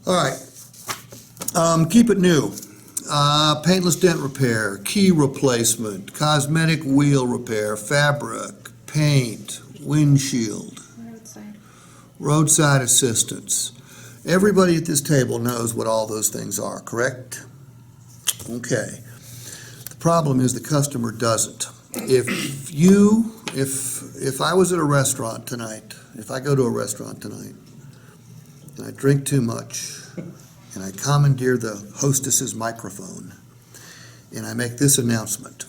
All right. Keep it new. Paintless dent repair, key replacement, cosmetic wheel repair, fabric, paint, windshield, roadside assistance. Everybody at this table knows what all those things are, correct? Okay. The problem is the customer doesn't. If I was at a restaurant tonight, if I go to a restaurant tonight, and I drink too much, and I commandeer the hostess's microphone, and I make this announcement.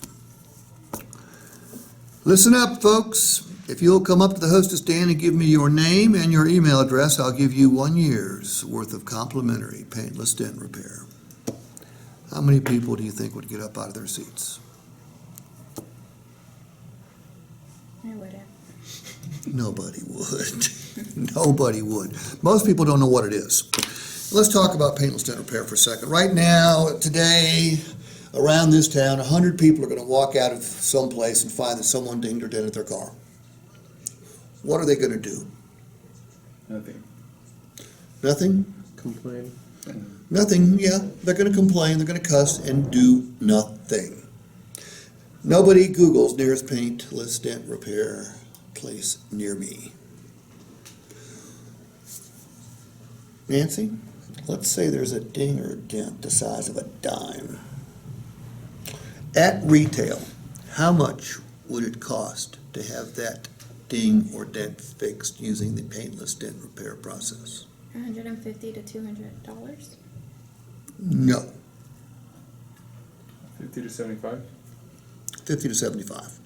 Listen up, folks. If you'll come up to the hostess stand and give me your name and your email address, I'll give you 1 year's worth of complimentary paintless dent repair. How many people do you think would get up out of their seats? I wouldn't. Nobody would. Nobody would. Most people don't know what it is. Let's talk about paintless dent repair for a second. Right now, today, around this town, 100 people are going to walk out of some place and find that someone dinged or dented their car. What are they going to do? Nothing. Nothing? Complain. Nothing, yeah. They're going to complain, they're going to cuss, and do nothing. Nobody Googles nearest paintless dent repair place near me. Nancy, let's say there's a ding or a dent the size of a dime. At retail, how much would it cost to have that ding or dent fixed using the paintless dent repair process? $150 to $200. No. 50 to 75. 50 to 75.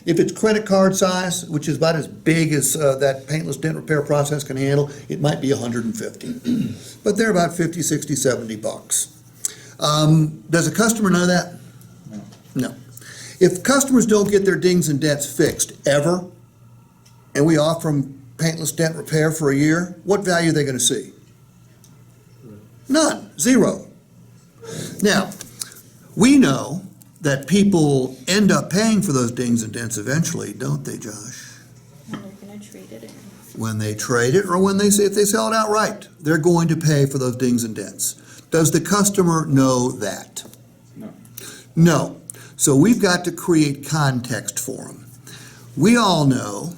If it's credit card size, which is about as big as that paintless dent repair process can handle, it might be 150. But they're about 50, 60, 70 bucks. Does a customer know that? No. No. If customers don't get their dings and dents fixed ever, and we offer them paintless dent repair for a year, what value are they going to see? None. Zero. Now, we know that people end up paying for those dings and dents eventually, don't they, Josh? And they're going to trade it in. When they trade it or when if they sell it outright, they're going to pay for those dings and dents. Does the customer know that? No. No. So we've got to create context for them. We all know